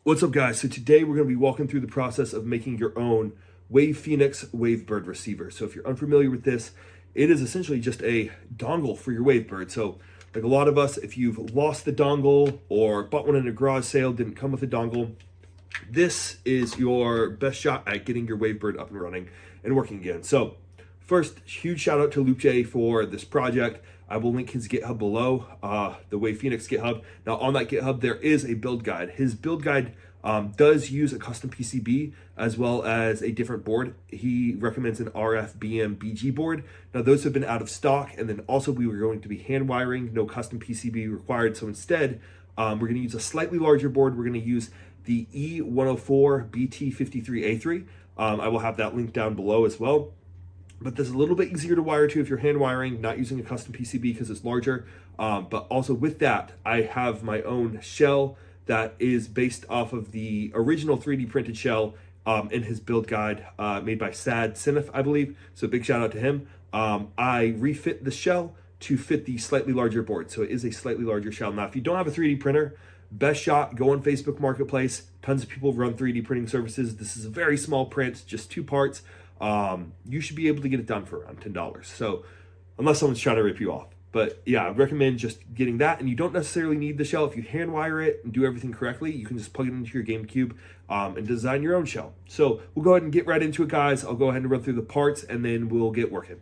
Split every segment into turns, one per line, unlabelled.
What's up, guys? So today we're going to be walking through the process of making your own WavePhoenix Wavebird receiver. So if you're unfamiliar with this, it is essentially just a dongle for your Wavebird. So like a lot of us, if you've lost the dongle or bought one in a garage sale, didn't come with a dongle, this is your best shot at getting your Wavebird up and running and working again. So first, huge shout out to loopj for this project. I will link his GitHub below, the WavePhoenix GitHub. Now on that GitHub, there is a build guide. His build guide does use a custom PCB as well as a different board. He recommends an RFBM-BG board. Now those have been out of stock, and then also we were going to be hand wiring, no custom PCB required. So instead, we're going to use a slightly larger board. We're going to use the E104 BT53A3. I will have that link down below as well. But this is a little bit easier to wire to if you're hand wiring, not using a custom PCB because it's larger. But also with that, I have my own shell that is based off of the original 3D printed shell in his build guide made by Sad Sinif, I believe. So big shout out to him. I refit the shell to fit the slightly larger board. So it is a slightly larger shell. Now, if you don't have a 3D printer, best shot, go on Facebook Marketplace. Tons of people run 3D printing services. This is a very small print, just 2 parts. You should be able to get it done for around $10. So unless someone's trying to rip you off. But yeah, I recommend just getting that, and you don't necessarily need the shell. If you hand wire it and do everything correctly, you can just plug it into your Gamecube and design your own shell. So we'll go ahead and get right into it, guys. I'll go ahead and run through the parts and then we'll get working.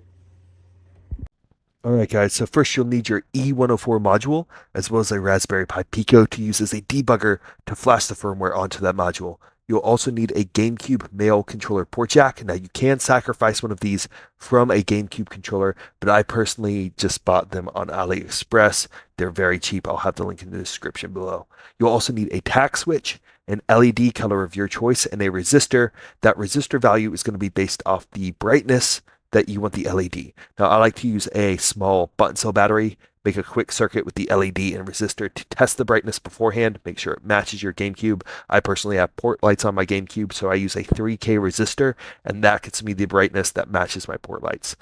All right, guys, so first you'll need your E104 module, as well as a Raspberry Pi Pico to use as a debugger to flash the firmware onto that module. You'll also need a Gamecube male controller port jack. Now, you can sacrifice one of these from a Gamecube controller, but I personally just bought them on AliExpress. They're very cheap. I'll have the link in the description below. You'll also need a tack switch, an LED color of your choice, and a resistor. That resistor value is going to be based off the brightness that you want the LED. Now, I like to use a small button cell battery, make a quick circuit with the LED and resistor to test the brightness beforehand, make sure it matches your Gamecube. I personally have port lights on my Gamecube, so I use a 3K resistor, and that gets me the brightness that matches my port lights.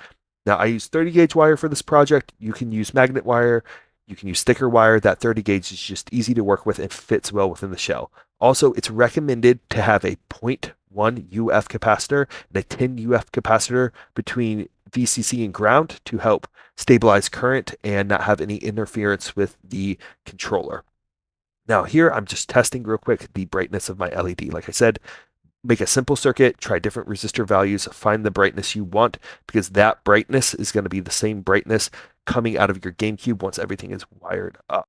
Now, I use 30 gauge wire for this project. You can use magnet wire, you can use thicker wire. That 30 gauge is just easy to work with and fits well within the shell. Also, it's recommended to have a 0.1 UF capacitor and a 10 UF capacitor between VCC and ground to help stabilize current and not have any interference with the controller. Now here, I'm just testing real quick the brightness of my LED. Like I said, make a simple circuit, try different resistor values, find the brightness you want, because that brightness is going to be the same brightness coming out of your Gamecube once everything is wired up.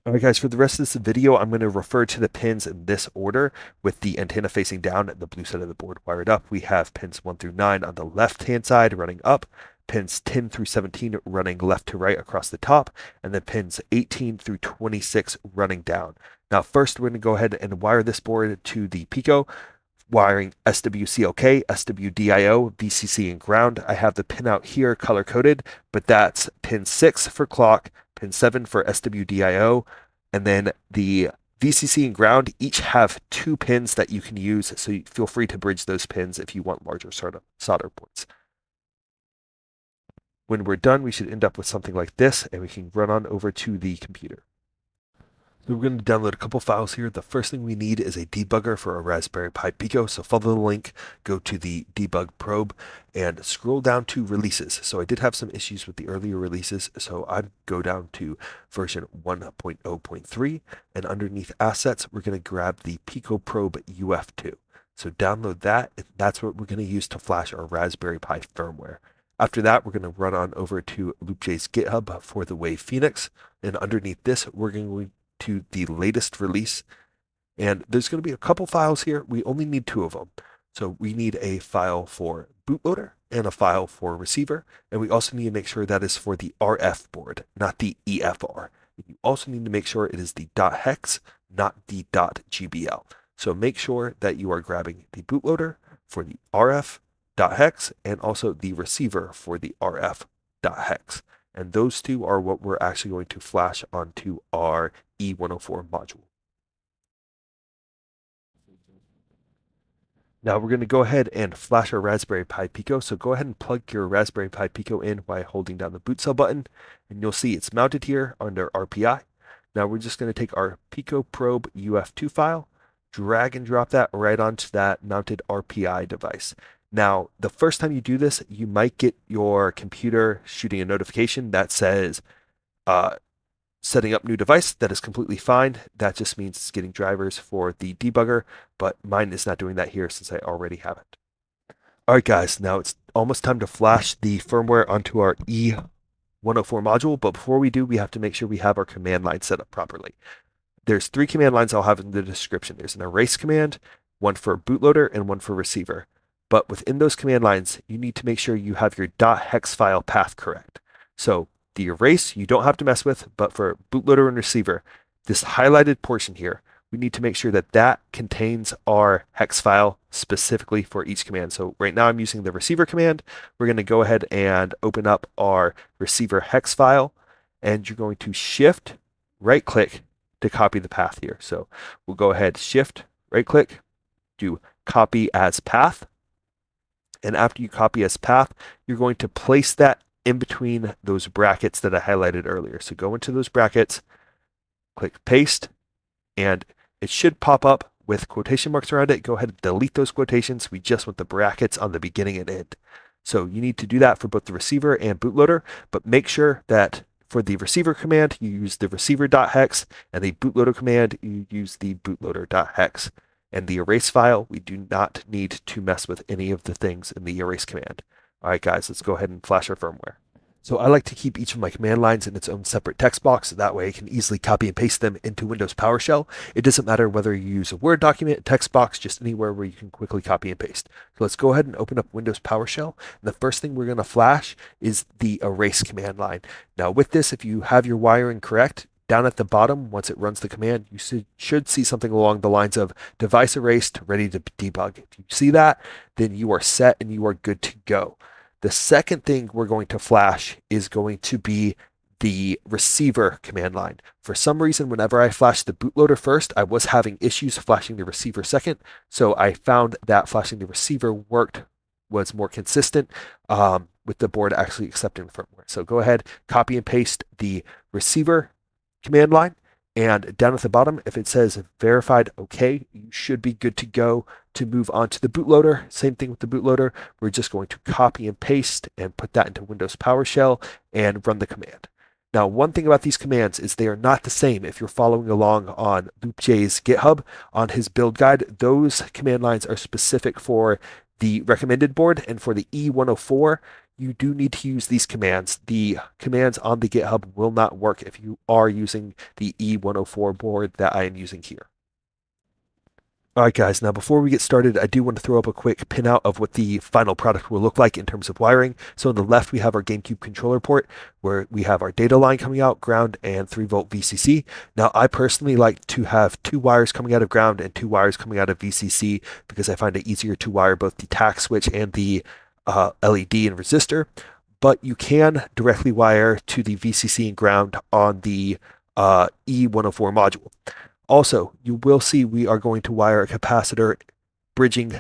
All right, guys, for the rest of this video, I'm going to refer to the pins in this order with the antenna facing down and the blue side of the board wired up. We have pins 1 through 9 on the left-hand side running up, pins 10 through 17 running left to right across the top, and then pins 18 through 26 running down. Now, first, we're going to go ahead and wire this board to the Pico, wiring SWCLK, SWDIO, VCC, and ground. I have the pin out here color-coded, but that's pin 6 for clock, pin 7 for SWDIO, and then the VCC and ground each have 2 pins that you can use, so you feel free to bridge those pins if you want larger solder ports. When we're done, we should end up with something like this, and we can run on over to the computer. So we're going to download a couple files here. The first thing we need is a debugger for a Raspberry Pi Pico. So follow the link, go to the debug probe, and scroll down to releases. So I did have some issues with the earlier releases, so I'd go down to version 1.0.3, and underneath assets, we're going to grab the Pico Probe UF2. So download that, and that's what we're going to use to flash our Raspberry Pi firmware. After that, we're going to run on over to loopj's GitHub for the WavePhoenix, and underneath this, we're going to the latest release, and there's going to be a couple files here. We only need 2 of them. So we need a file for bootloader and a file for receiver, and we also need to make sure that is for the RF board, not the EFR. You also need to make sure it is the .hex, not the .gbl. So make sure that you are grabbing the bootloader for the RF .hex and also the receiver for the RF .hex. And those 2 are what we're actually going to flash onto our E104 module. Now we're going to go ahead and flash our Raspberry Pi Pico. So go ahead and plug your Raspberry Pi Pico in by holding down the boot cell button. And you'll see it's mounted here under RPI. Now we're just going to take our Pico Probe UF2 file, drag and drop that right onto that mounted RPI device. Now, the first time you do this, you might get your computer shooting a notification that says, setting up new device. That is completely fine. That just means it's getting drivers for the debugger, but mine is not doing that here since I already have it. All right, guys, now it's almost time to flash the firmware onto our E104 module, but before we do, we have to make sure we have our command line set up properly. There's 3 command lines I'll have in the description. There's an erase command, one for bootloader, and one for receiver. But within those command lines, you need to make sure you have your .hex file path correct. So the erase, you don't have to mess with, but for bootloader and receiver, this highlighted portion here, we need to make sure that that contains our hex file specifically for each command. So right now I'm using the receiver command. We're going to go ahead and open up our receiver hex file, and you're going to shift, right click to copy the path here. So we'll go ahead, shift, right click, do copy as path. And after you copy as path, you're going to place that in between those brackets that I highlighted earlier. So go into those brackets, click paste, and it should pop up with quotation marks around it. Go ahead and delete those quotations. We just want the brackets on the beginning and end. So you need to do that for both the receiver and bootloader, but make sure that for the receiver command, you use the receiver.hex, and the bootloader command, you use the bootloader.hex. And the erase file, we do not need to mess with any of the things in the erase command. All right, guys, let's go ahead and flash our firmware. So I like to keep each of my command lines in its own separate text box. That way I can easily copy and paste them into Windows PowerShell. It doesn't matter whether you use a Word document, text box, just anywhere where you can quickly copy and paste. So let's go ahead and open up Windows PowerShell. And the first thing we're going to flash is the erase command line. Now with this, if you have your wiring correct, down at the bottom, once it runs the command, you should see something along the lines of device erased, ready to debug. If you see that, then you are set and you are good to go. The second thing we're going to flash is going to be the receiver command line. For some reason, whenever I flashed the bootloader first, I was having issues flashing the receiver second. So I found that flashing the receiver was more consistent with the board actually accepting the firmware. So go ahead, copy and paste the receiver command line, and down at the bottom, if it says verified OK, you should be good to go to move on to the bootloader. Same thing with the bootloader. We're just going to copy and paste and put that into Windows PowerShell and run the command. Now, one thing about these commands is they are not the same. If you're following along on loopj's GitHub, on his build guide, those command lines are specific for the recommended board, and for the E104, you do need to use these commands. The commands on the GitHub will not work if you are using the E104 board that I am using here. All right, guys, now before we get started, I do want to throw up a quick pinout of what the final product will look like in terms of wiring. So on the left, we have our Gamecube controller port, where we have our data line coming out, ground, and 3-volt VCC. Now, I personally like to have 2 wires coming out of ground and 2 wires coming out of VCC because I find it easier to wire both the tack switch and the LED and resistor. But you can directly wire to the VCC and ground on the E104 module. Also, you will see we are going to wire a capacitor bridging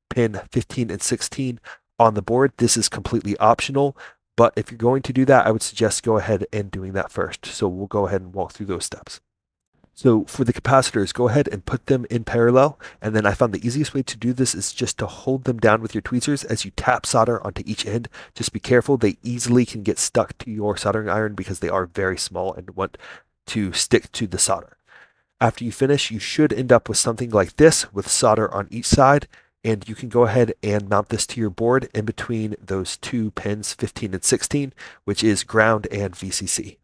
pin 15 and 16 on the board. This is completely optional, but if you're going to do that, I would suggest go ahead and doing that first. So we'll go ahead and walk through those steps. So for the capacitors, go ahead and put them in parallel. And then I found the easiest way to do this is just to hold them down with your tweezers as you tap solder onto each end. Just be careful. They easily can get stuck to your soldering iron because they are very small and want to stick to the solder. After you finish, you should end up with something like this with solder on each side, and you can go ahead and mount this to your board in between those 2 pins, 15 and 16, which is ground and VCC.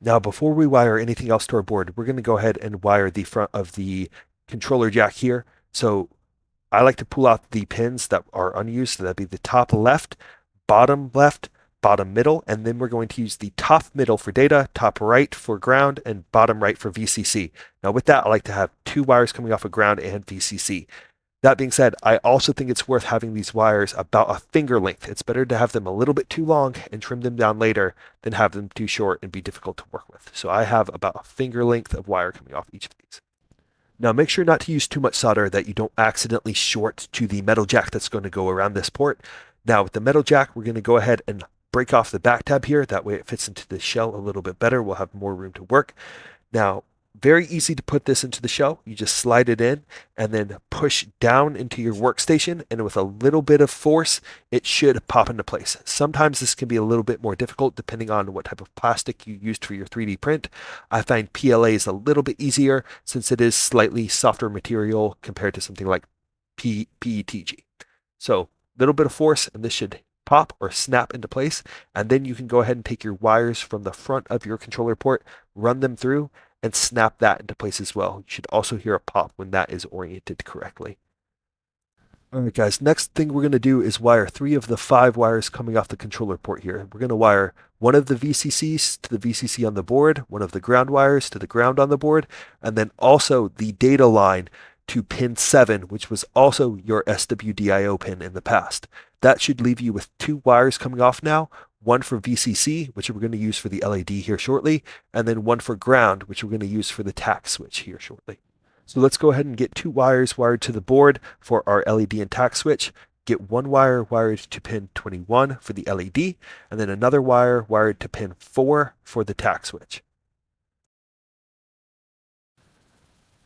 Now, before we wire anything else to our board, we're going to go ahead and wire the front of the controller jack here. So I like to pull out the pins that are unused, so that'd be the top left, bottom middle, and then we're going to use the top middle for data, top right for ground, and bottom right for VCC. Now with that, I like to have 2 wires coming off of ground and VCC. That being said, I also think it's worth having these wires about a finger length. It's better to have them a little bit too long and trim them down later than have them too short and be difficult to work with. So I have about a finger length of wire coming off each of these. Now make sure not to use too much solder that you don't accidentally short to the metal jack that's going to go around this port. Now with the metal jack, we're going to go ahead and break off the back tab here. That way it fits into the shell a little bit better. We'll have more room to work. Now, very easy to put this into the shell. You just slide it in and then push down into your workstation, and with a little bit of force, it should pop into place. Sometimes this can be a little bit more difficult depending on what type of plastic you used for your 3D print. I find PLA is a little bit easier since it is slightly softer material compared to something like PETG. So a little bit of force and this should pop or snap into place, and then you can go ahead and take your wires from the front of your controller port, run them through, and snap that into place as well. You should also hear a pop when that is oriented correctly. Alright guys, next thing we're going to do is wire 3 of the 5 wires coming off the controller port here. We're going to wire one of the VCCs to the VCC on the board, one of the ground wires to the ground on the board, and then also the data line to pin 7, which was also your SWDIO pin in the past. That should leave you with 2 wires coming off now, one for VCC, which we're going to use for the LED here shortly, and then one for ground, which we're going to use for the tack switch here shortly. So let's go ahead and get 2 wires wired to the board for our LED and tack switch. Get 1 wire wired to pin 21 for the LED, and then another wire wired to pin 4 for the tack switch.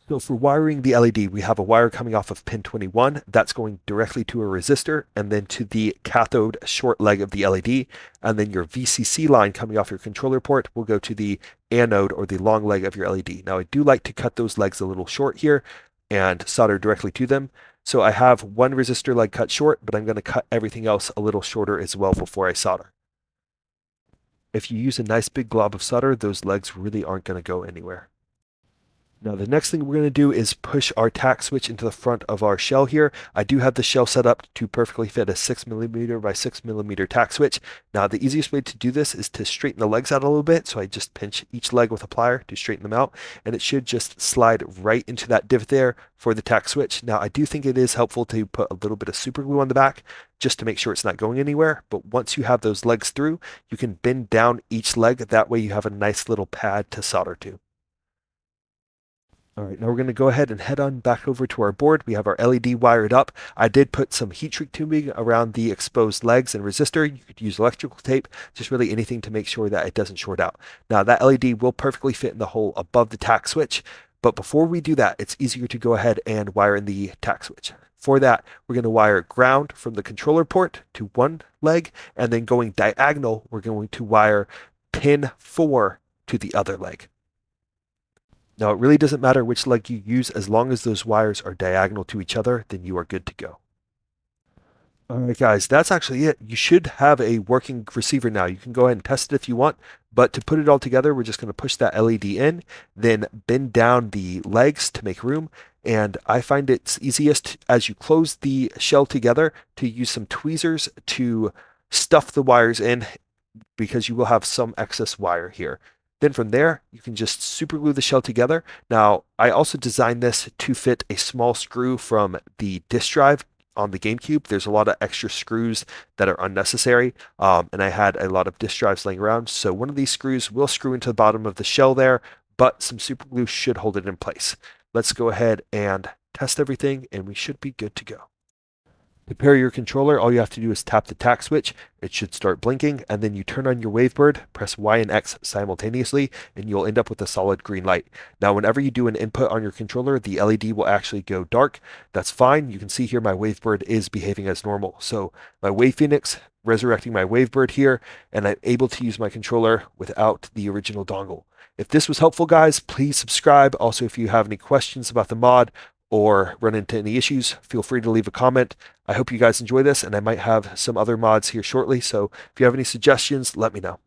So for wiring the LED, we have a wire coming off of pin 21. That's going directly to a resistor and then to the cathode short leg of the LED. And then your VCC line coming off your controller port will go to the anode or the long leg of your LED. Now I do like to cut those legs a little short here and solder directly to them. So I have one resistor leg cut short, but I'm going to cut everything else a little shorter as well before I solder. If you use a nice big glob of solder, those legs really aren't going to go anywhere. Now the next thing we're going to do is push our tack switch into the front of our shell here. I do have the shell set up to perfectly fit a 6mm by 6mm tack switch. Now the easiest way to do this is to straighten the legs out a little bit. So I just pinch each leg with a plier to straighten them out, and it should just slide right into that divot there for the tack switch. Now I do think it is helpful to put a little bit of super glue on the back just to make sure it's not going anywhere. But once you have those legs through, you can bend down each leg. That way you have a nice little pad to solder to. All right, now we're going to go ahead and head on back over to our board. We have our LED wired up. I did put some heat shrink tubing around the exposed legs and resistor. You could use electrical tape, just really anything to make sure that it doesn't short out. Now that LED will perfectly fit in the hole above the tack switch, but before we do that, it's easier to go ahead and wire in the tack switch. For that, we're going to wire ground from the controller port to one leg, and then going diagonal, we're going to wire pin 4 to the other leg. Now, it really doesn't matter which leg you use, as long as those wires are diagonal to each other, then you are good to go. All right, guys, that's actually it. You should have a working receiver now. You can go ahead and test it if you want, but to put it all together, we're just going to push that LED in, then bend down the legs to make room. And I find it's easiest as you close the shell together to use some tweezers to stuff the wires in, because you will have some excess wire here. Then from there, you can just super glue the shell together. Now, I also designed this to fit a small screw from the disk drive on the Gamecube. There's a lot of extra screws that are unnecessary, and I had a lot of disk drives laying around. So one of these screws will screw into the bottom of the shell there, but some super glue should hold it in place. Let's go ahead and test everything, and we should be good to go. To pair your controller, all you have to do is tap the tack switch. It should start blinking, and then you turn on your Wavebird, press Y and X simultaneously, and you'll end up with a solid green light. Now, whenever you do an input on your controller, the LED will actually go dark. That's fine. You can see here my Wavebird is behaving as normal. So my WavePhoenix resurrecting my Wavebird here, and I'm able to use my controller without the original dongle. If this was helpful, guys, please subscribe. Also, if you have any questions about the mod or run into any issues, feel free to leave a comment. I hope you guys enjoy this, and I might have some other mods here shortly, so if you have any suggestions, let me know.